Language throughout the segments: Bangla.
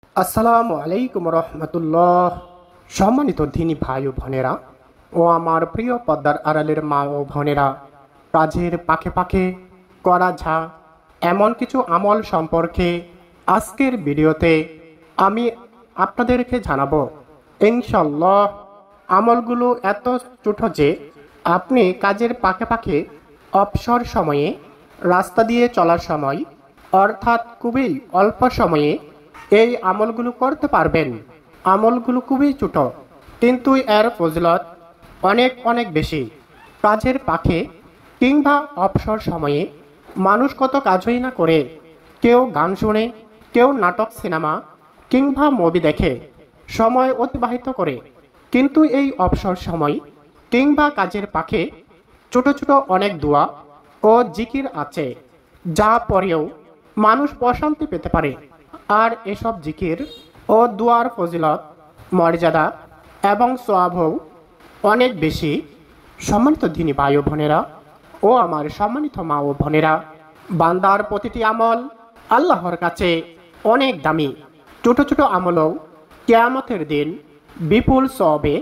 আসসালামু আলাইকুম রহমতুল্লাহ। সম্মানিত দিনী ভাই ও বোনেরা ও আমার প্রিয় পর্দার আড়ালের মা ও বোনেরা, কাজের পাখে পাখে করা যা এমন কিছু আমল সম্পর্কে আজকের ভিডিওতে আমি আপনাদেরকে জানাবো। ইনশাল্লাহ আমলগুলো এত ছোট যে আপনি কাজের পাখে পাখে অবসর সময়ে, রাস্তা দিয়ে চলার সময়, অর্থাৎ খুবই অল্প সময়ে এই আমলগুলো করতে পারবেন। আমলগুলো খুবই ছোট, কিন্তু এর ফজিলত অনেক অনেক বেশি। কাজের পাখে কিংবা অবসর সময়ে মানুষ কত কাজই না করে, কেউ গান শুনে, কেউ নাটক, সিনেমা কিংবা মুভি দেখে সময় অতিবাহিত করে। কিন্তু এই অবসর সময় কিংবা কাজের পাখে ছোট ছোট অনেক দোয়া ও জিকির আছে, যা পরেও মানুষ প্রশান্তি পেতে পারে। আর এসব জিকির ও দুয়ার ফজিলত, মর্যাদা এবং সওয়াবও অনেক বেশি। সম্মানিত দিনী ভাই ও বোনেরা ও আমার সম্মানিত মা ও বোনেরা, বান্দার প্রতিটি আমল আল্লাহর কাছে অনেক দামি। ছোট ছোট আমলও কিয়ামতের দিন বিপুল সওয়াবে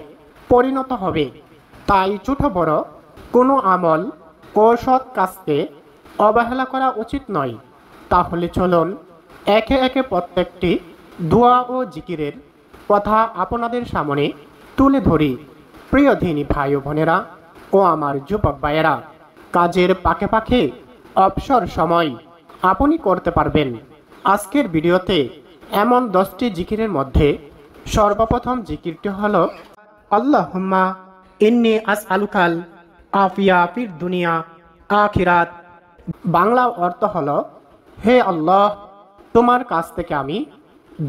পরিণত হবে। তাই ছোট বড় কোনো আমল ও সৎ কাজকে অবহেলা করা উচিত নয়। তাহলে চলুন একে একে প্রত্যেকটি দোয়া ও জিকিরের কথা আপনাদের সামনে তুলে ধরি। প্রিয় দিনী ভাই ও বোনেরা ও আমার যুবক ভাইয়েরা, কাজের পাখে পাখে অবসর সময় আপনি করতে পারবেন আজকের ভিডিওতে এমন 10টি জিকিরের মধ্যে সর্বপ্রথম জিকিরটি হলো আল্লাহুম্মা ইন্নী আসআলুকাল আফিয়া ফিদ দুনিয়া আখিরাত। বাংলা অর্থ হলো, হে আল্লাহ, তোমার কাছ থেকে আমি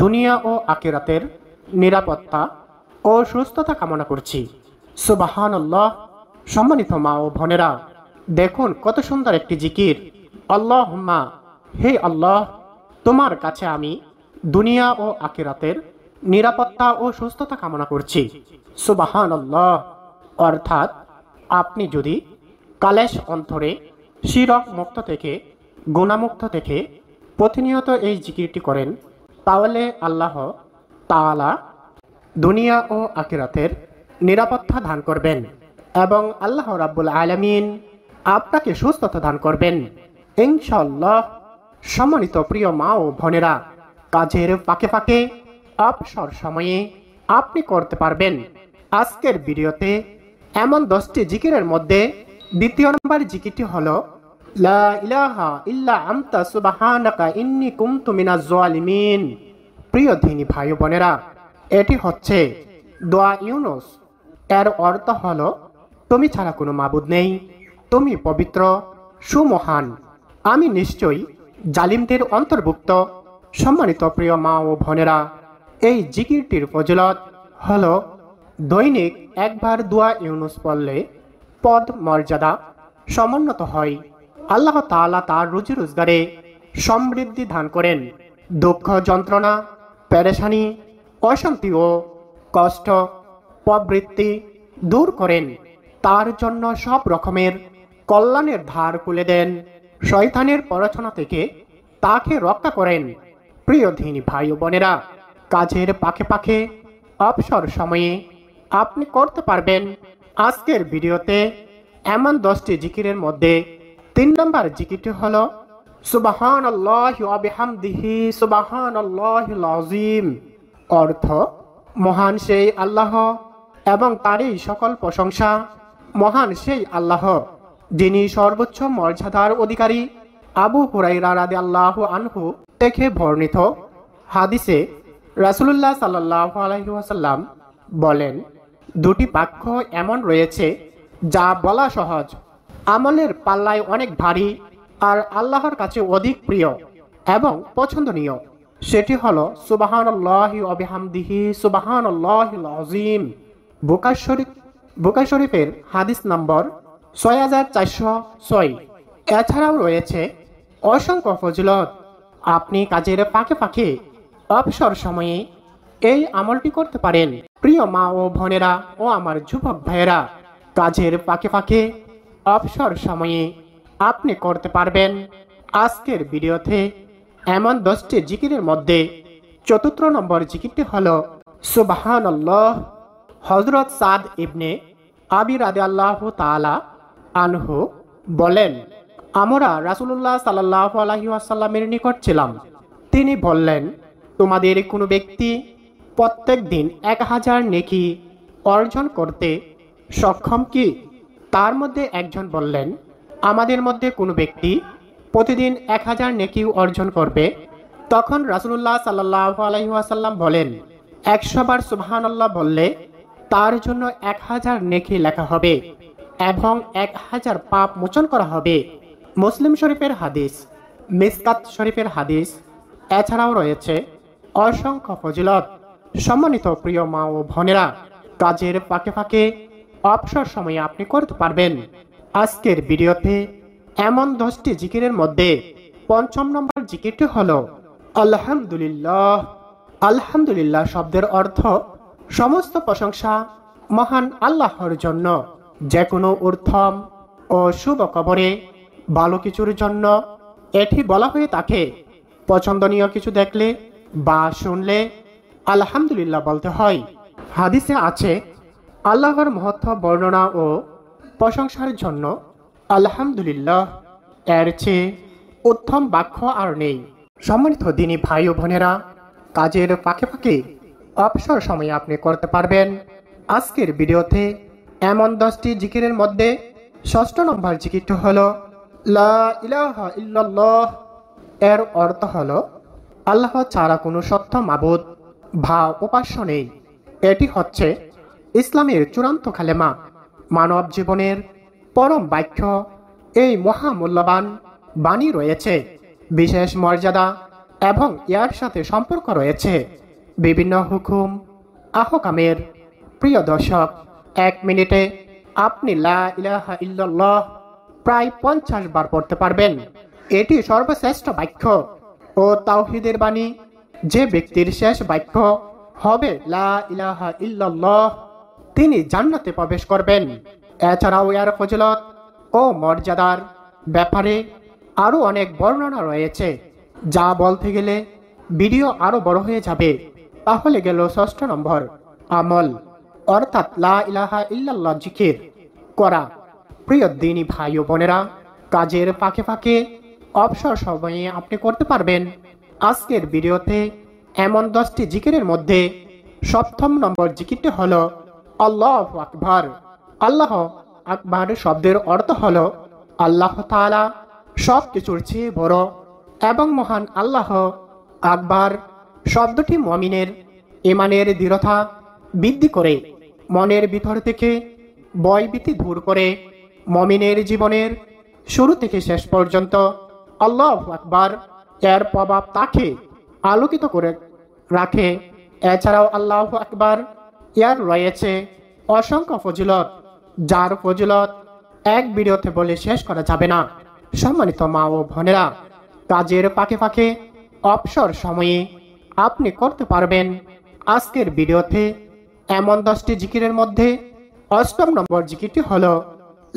দুনিয়া ও আখিরাতের নিরাপত্তা ও সুস্থতা কামনা করছি। সুবহানাল্লাহ। সম্মানিত মা ও বোনেরা, দেখুন কত সুন্দর একটি জিকির। আল্লাহুম্মা, হে আল্লাহ, তোমার কাছে আমি দুনিয়া ও আখিরাতের নিরাপত্তা ও সুস্থতা কামনা করছি। সুবহানাল্লাহ। অর্থাৎ আপনি যদি কালেশ অন্তরে, শিরক মুক্ত থেকে, গুণামুক্ত থেকে প্রতিনিয়ত এই জিকিরটি করেন, তাহলে আল্লাহ তাআলা দুনিয়া ও আখিরাতের নিরাপত্তা দান করবেন এবং আল্লাহ রাব্বুল আলামিন আপনাকে সুস্থতা দান করবেন ইনশাআল্লাহ। সম্মানিত প্রিয় মা ও বোনেরা, কাজের ফাঁকে ফাঁকে অবসর সময়ে আপনি করতে পারবেন আজকের ভিডিওতে এমন 10টি জিকিরের মধ্যে দ্বিতীয় নম্বর জিকিরটি হলো লা ইলাহা ইল্লা আনতা সুবহানাকা ইন্নী কুনতু মিনাজ জালিমিন। প্রিয় দিনী ভাই বোনেরা, এটি হচ্ছে দোয়া ইউনুস। এর অর্থ হলো, তুমি ছাড়া কোনো মাবুদ নেই, তুমি পবিত্র, সুমহান, আমি নিশ্চয়ই জালিমদের অন্তর্ভুক্ত। সম্মানিত প্রিয় মা ও বোনেরা, এই জিকিরটির ফজিলত হলো, দৈনিক একবার দোয়া ইউনুস পড়লে পদ মর্যাদা সমুন্নত হয়। আল্লাহ তাআলা তার রুজি রোজগারে সমৃদ্ধি দান করেন, দুঃখ যন্ত্রণা, পেরেশানি, অশান্তি ও কষ্ট প্রবৃত্তি দূর করেন, তার জন্য সব রকমের কল্যাণের ধার খুলে দেন, শয়তানের প্ররোচনা থেকে তাকে রক্ষা করেন। প্রিয় দিনী ভাই ও বোনেরা, কাজের পাখে পাখে অবসর সময়ে আপনি করতে পারবেন আজকের ভিডিওতে এমন 10টি জিকিরের মধ্যে 3 নম্বর জিকিরটি হলো সুবহানাল্লাহি ওয়া বিহামদিহি সুবহানাল্লাহিল আযীম। অর্থ, মহান সেই আল্লাহ এবং তারই সকল প্রশংসা। মহান সেই আল্লাহ যিনি সর্বোচ্চ মর্যাদার অধিকারী। আবু হুরায়রা রাদিয়াল্লাহু আনহু থেকে বর্ণিত হাদিসে রাসূলুল্লাহ সাল্লাল্লাহু আলাইহি ওয়াসাল্লাম বলেন, দুটি বাক্য এমন রয়েছে যা বলা সহজ, আমলের পাল্লায় অনেক ভারী আর আল্লাহর কাছে অধিক প্রিয় এবং পছন্দনীয়। সেটি হলো সুবহানাল্লাহি ওয়া বিহামদিহি সুবহানাল্লাহিল আযীম। বুখারী শরীফের হাদিস নম্বর 6406। এছাড়াও রয়েছে অসংখ্য ফজিলত। আপনি কাজের ফাঁকে ফাঁকে অবসর সময়ে এই আমলটি করতে পারেন। প্রিয় মা ও বোনেরা ও আমার যুবক ভাইয়েরা, কাজের ফাঁকে ফাঁকে অবসর সময়ে আপনি করতে পারবেন আজকের ভিডিওতে এমন 10টি জিকিরের মধ্যে চতুর্থ নম্বর জিকিরটি হল সুবহানাল্লাহ। হযরত সাদ ইবনে আবি রাদিয়াল্লাহু তাআলা আনহু বলেন, আমরা রাসূলুল্লাহ সাল্লাল্লাহু আলাইহি ওয়াসাল্লামের নিকট ছিলাম। তিনি বললেন, তোমাদের কোনো ব্যক্তি প্রত্যেক দিন 1000 নেকি অর্জন করতে সক্ষম কি? তার মধ্যে একজন বললেন, আমাদের মধ্যে কোনো ব্যক্তি প্রতিদিন 1000 নেকি অর্জন করবে। তখন রাসূলুল্লাহ সাল্লাল্লাহু আলাইহি ওয়াসাল্লাম বলেন, 100 বার সুবহানাল্লাহ বললে তার জন্য 1000 নেকি লেখা হবে এবং 1000 পাপ মোচন করা হবে। মুসলিম শরীফের হাদিস, মিসকাত শরীফের হাদিস। এছাড়াও রয়েছে অসংখ্য ফজিলত। সম্মানিত প্রিয় মা ও বোনেরা, কাজের ফাঁকে ফাঁকে অবসর সময়ে আপনি করতে পারবেন আজকের ভিডিওতে এমন 10টি জিকিরের মধ্যে 5ম নম্বর জিকিরটি হলো আলহামদুলিল্লাহ। আলহামদুলিল্লাহ শব্দের অর্থ সমস্ত প্রশংসা মহান আল্লাহর জন্য। যে কোনো উত্তম ও শুভ খবরে ভালো কিছুর জন্য এটি বলা হয়ে থাকে। পছন্দনীয় কিছু দেখলে বা শুনলে আলহামদুলিল্লাহ বলতে হয়। হাদিসে আছে, আল্লাহর মহত্ব বর্ণনা ও প্রশংসার জন্য আলহামদুলিল্লাহ এর চেয়ে উত্তম বাক্য আর নেই। সম্মানিত দিনী ভাই ও বোনেরা, কাজের ফাঁকে ফাঁকে অবসর সময়ে আপনি করতে পারবেন আজকের ভিডিওতে এমন 10টি জিকিরের মধ্যে 6ষ্ঠ নম্বর জিকিরটি হলো লা ইলাহা ইল্লাল্লাহ। এর অর্থ হলো আল্লাহ ছাড়া কোনো সত্য মাবুদ বা উপাস্য নেই। এটি হচ্ছে ইসলামের চূড়ান্ত কালেমা, মানব জীবনের পরম বাক্য। এই মহামূল্যবান বাণী রয়েছে বিশেষ মর্যাদা এবং এর সাথে সম্পর্ক রয়েছে বিভিন্ন হুকুম আহকামের। প্রিয় দর্শক, 1 মিনিটে আপনি লা ইলাহা ইল্লাল্লাহ প্রায় 50 বার পড়তে পারবেন। এটি সর্বশ্রেষ্ঠ বাক্য ও তাওহীদের বাণী। যে ব্যক্তির শেষ বাক্য হবে লা ইলাহা ইল্লাল্লাহ, তিনি জান্নাতে প্রবেশ করবেন। এছাড়াও এর ফজিলত ও মর্যাদার ব্যাপারে আরও অনেক বর্ণনা রয়েছে, যা বলতে গেলে ভিডিও আরও বড় হয়ে যাবে। তাহলে গেল 6ষ্ঠ নম্বর আমল, অর্থাৎ লা ইলাহা ইল্লাল্লাহ জিকির করা। প্রিয় দিনী ভাই ও বোনেরা, কাজের ফাঁকে ফাঁকে অবসর সময়ে আপনি করতে পারবেন আজকের ভিডিওতে এমন 10টি জিকিরের মধ্যে 7ম নম্বর জিকিরটি হলো আল্লাহু আকবার। আল্লাহ আকবার শব্দের অর্থ হলো আল্লাহ তাআলা সব কিছুর চেয়ে বড় এবং মহান। আল্লাহ আকবার শব্দটি মুমিনের ঈমানের দৃঢ়তা বৃদ্ধি করে, মনের ভিতর থেকে ভয়ভীতি দূর করে মুমিনের জীবনের শুরু থেকে শেষ পর্যন্ত আল্লাহু আকবার এর প্রভাব তাকে আলোকিত করে রাখে। এছাড়াও আল্লাহু আকবার এর রয়েছে অসংখ্য ফজিলত, যার ফজিলত এক ভিডিওতে বলে শেষ করা যাবে না। সম্মানিত মা ও বোনেরা, কাজের ফাঁকে ফাঁকে অবসর সময়ে আপনি করতে পারবেন আজকের ভিডিওতে এমন 10টি জিকিরের মধ্যে 8ম নম্বর জিকিরটি হলো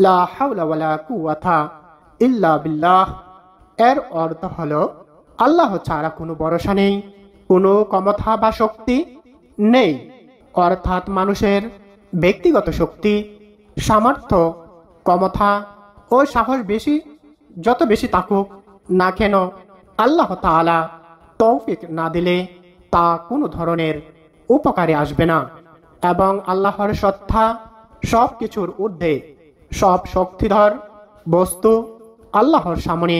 লা হাওলা ওয়ালা কুওয়াতা ইল্লা বিল্লাহ। এর অর্থ হলো আল্লাহ ছাড়া কোনো ভরসা নেই, কোনো ক্ষমতা বা শক্তি নেই। অর্থাৎ মানুষের ব্যক্তিগত শক্তি, সামর্থ্য, ক্ষমতা ও সাহস যত বেশি থাকুক না কেন, আল্লাহ তাআলা তৌফিক না দিলে তা কোনো ধরনের উপকারে আসবে না। এবং আল্লাহর সত্তা সব কিছুর ঊর্ধ্বে। সব শক্তিধর বস্তু আল্লাহর সামনে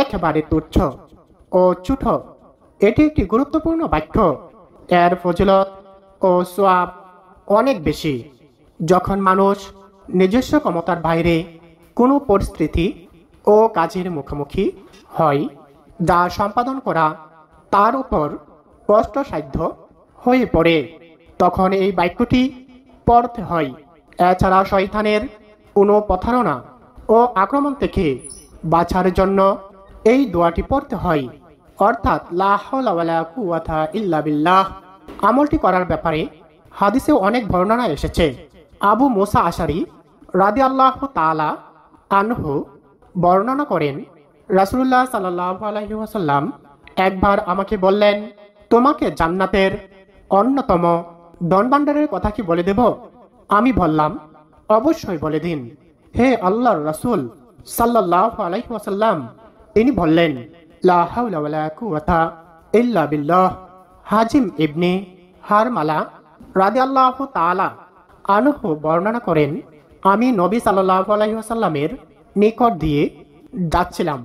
একেবারে তুচ্ছ ও ছোট। এটি একটি গুরুত্বপূর্ণ বাক্য। এর ফজিলত ও সওয়াব অনেক বেশি। যখন মানুষ নিজস্ব ক্ষমতার বাইরে কোনো পরিস্থিতি ও কাজের মুখোমুখি হয়, যা সম্পাদন করা তার উপর কষ্টসাধ্য হয়ে পড়ে, তখন এই বাক্যটি পড়তে হয়। এছাড়া শয়তানের কোনো প্রতারণা ও আক্রমণ থেকে বাঁচার জন্য এই দোয়াটি পড়তে হয়, অর্থাৎ লা হাওলা ওয়ালা কুওয়াতা ইল্লা বিল্লাহ। আমলটি করার ব্যাপারে হাদিসে অনেক বর্ণনা এসেছে। আবু মুসা আশারী রাদিয়াল্লাহু তাআলা আনহু বর্ণনা করেন, রাসূলুল্লাহ সাল্লাল্লাহু আলাইহি ওয়াসাল্লাম একবার আমাকে বললেন, তোমাকে জান্নাতের অন্যতম ধনভাণ্ডারের কথা কি বলে দেব? আমি বললাম, অবশ্যই বলে দিন হে আল্লাহর রাসূল সাল্লাল্লাহু আলাইহি ওয়াসাল্লাম। তিনি বললেন, লা হাওলা ওয়ালা কুওয়াতা ইল্লা বিল্লাহ। হাজিম ইবনে হারমালা রাদিয়াল্লাহু তাআলা আনহু বর্ণনা করেন, আমি নবী সাল্লাল্লাহু আলাইহি ওয়াসাল্লামের নিকট দিয়ে যাচ্ছিলাম।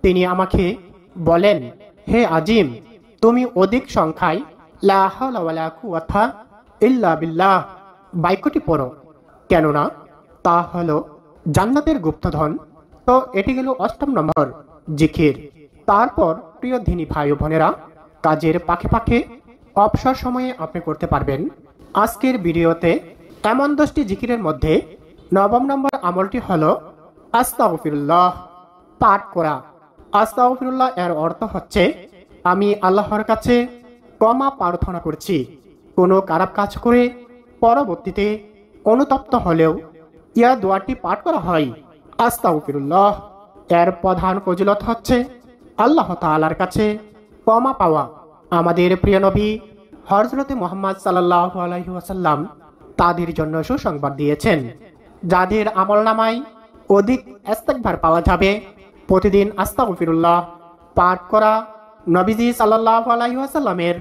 তিনি আমাকে বলেন, হে আজিম, তুমি অধিক সংখ্যায় লা হাওলা ওয়ালা কুওয়াতা ইল্লা বিল্লাহ বাক্যটি পড়ো, কেননা তা হলো জান্নাতের গুপ্তধন। তো এটি গেল ৮ম নম্বর জিকির। তারপর প্রিয় দিনী ভাই ও বোনেরা, কাজের পাখে পাখে অবসর সময়ে আপনি করতে পারবেন আজকের ভিডিওতে এমন 10টি জিকিরের মধ্যে ৯ম নম্বর আমলটি হলো আস্তাগফিরুল্লাহ পাঠ করা। আস্তাগফিরুল্লাহ এর অর্থ হচ্ছে, আমি আল্লাহর কাছে ক্ষমা প্রার্থনা করছি। কোনো খারাপ কাজ করে পরবর্তীতে অনুতপ্ত হলেও ইয়া দোয়াটি পাঠ করা হয়, আস্তাগফিরুল্লাহ। এর প্রধান ফজিলত হচ্ছে আল্লাহ তাআলার কাছে ক্ষমা পাওয়া। আমাদের প্রিয় নবী হযরতে মুহাম্মদ সাল্লাল্লাহু আলাইহি ওয়াসাল্লাম তাদের জন্য সুসংবাদ দিয়েছেন, যাদের আমলনামায় অধিক ইস্তেগফার পাওয়া যাবে, প্রতিদিন আস্তাগফিরুল্লাহ পাঠ করা নবীজি সাল্লাল্লাহু আলাইহি ওয়াসাল্লামের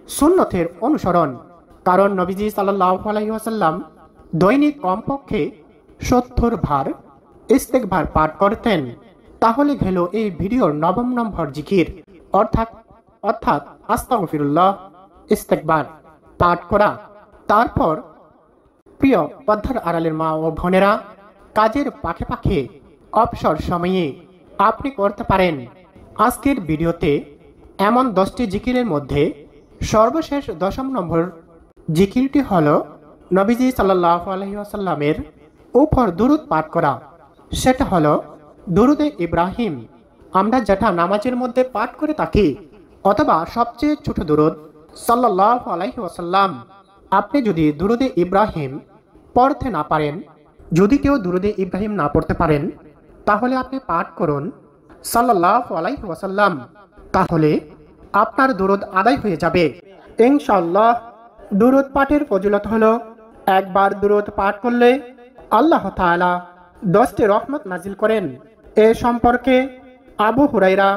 সুন্নতের অনুসরণ। কারণ নবীজি সাল্লাল্লাহু আলাইহি ওয়াসাল্লাম দৈনিক কমপক্ষে ৭০ বার ইস্তেগফার পাঠ করতেন। তাহলে গেল এই ভিডিওর ৯ম নম্বর জিকির, অর্থাৎ আস্তাগফিরুল্লাহ ইস্তেগফার পাঠ করা। তারপর প্রিয় পর্দার আড়ালের মা ও বোনেরা, কাজের পাখে পাখে অবসর সময়ে আপনি করতে পারেন আজকের ভিডিওতে এমন 10টি জিকিরের মধ্যে সর্বশেষ ১০ম নম্বর জিকিরটি হলো নবীজি সাল্লাল্লাহু আলাইহি ওয়াসাল্লামের উপর দুরূদ পাঠ করা। সেটা হলো দুরুদে ইব্রাহিম। আমরা যেটা নামাজের মধ্যে পাঠ করে থাকি, অথবা সবচেয়ে ছোট দুরুদ সাল্লাল্লাহু আলাইহি ওয়াসাল্লাম। আপনি যদি দুরুদে ইব্রাহিম পড়তে না পারেন, যদি কেউ দুরুদে ইব্রাহিম না পড়তে পারেন, তাহলে আপনি পাঠ করুন সাল্লাল্লাহু আলাইহি ওয়াসাল্লাম। তাহলে আপনার দুরুদ আদায় হয়ে যাবে ইনশাআল্লাহ। দুরুদ পাঠের ফজিলত হলো, একবার দুরুদ পাঠ করলে আল্লাহ তাআলা 10টি রহমত নাজিল করেন। এ সম্পর্কে আবু হুরায়রা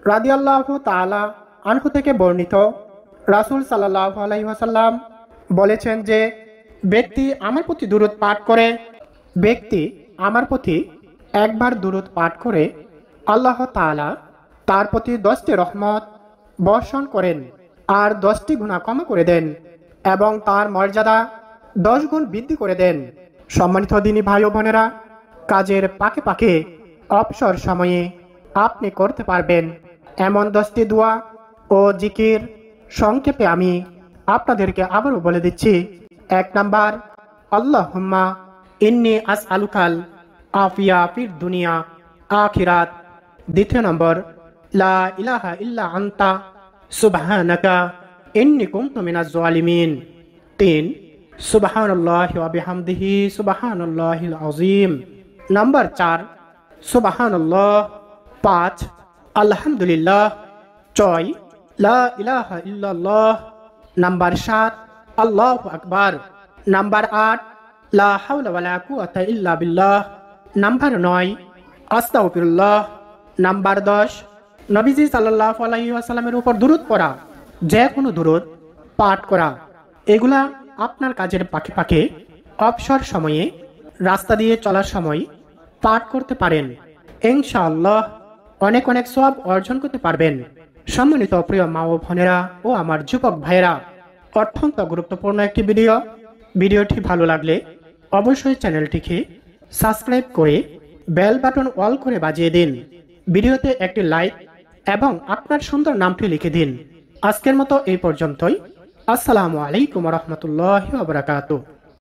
রাদিয়াল্লাহু তাআলা আনহু থেকে বর্ণিত, রাসূল সাল্লাল্লাহু আলাইহি ওয়াসাল্লাম বলেছেন যে, ব্যক্তি আমার প্রতি একবার দুরূদ পাঠ করে আল্লাহ তাআলা তার প্রতি 10টি রহমত বর্ষণ করেন আর 10টি গুনাহ ক্ষমা করে দেন এবং তার মর্যাদা 10 গুণ বৃদ্ধি করে দেন। সম্মানিত দিনী ভাই ও বোনেরা, কাজের পাকে পাকে অবসর সময়ে আপনি করতে পারবেন এমন 10টি দোয়া ও জিকির। সংক্ষেপে আমি আপনাদেরকে আবারও বলে দিচ্ছি। 1 নাম্বার, আল্লাহুম্মা ইন্নী আসআলুকাল আফিয়া ফিদ দুনিয়া আখিরাত। 2 নম্বর, লা ইলাহা ইল্লা আনতা সুবহানাকা ইন্নী কুনতু মিনাজ জালিমিন। 3, সুবহানাল্লাহি ওয়া বিহামদিহি সুবহানাল্লাহিল আযীম। নাম্বার 4, সুবহানাল্লাহ। 5, আলহামদুলিল্লাহ। 6, লা ইলাহা ইল্লাল্লাহ। নাম্বার 7, আল্লাহু আকবার। নাম্বার 8, লা হাওলা ওয়ালা কুওয়াতা ইল্লা বিল্লাহ। নাম্বার 9, আস্তাগফিরুল্লাহ। নাম্বার 10, নবীজি সাল্লাল্লাহু আলাইহি ওয়াসাল্লামের উপর দুরূদ পড়া, যে কোনো দুরূদ পাঠ করা। এগুলা আপনার কাজের পাখে পাখে অবসর সময়ে রাস্তা দিয়ে চলার সময় পাঠ করতে পারেন। ইনশাআল্লাহ অনেক অনেক সওয়াব অর্জন করতে পারবেন। সম্মানিত প্রিয় মা ও বোনেরা ও আমার যুবক ভাইয়েরা, অত্যন্ত গুরুত্বপূর্ণ একটি ভিডিওটি ভালো লাগলে অবশ্যই চ্যানেলটিকে সাবস্ক্রাইব করে বেল বাটন অল করে বাজিয়ে দিন। ভিডিওতে একটি লাইক এবং আপনার সুন্দর নামটি লিখে দিন। আজকের মতো এই পর্যন্তই। আসসালামু আলাইকুম ওয়া রাহমাতুল্লাহি ওয়া বারাকাতুহু।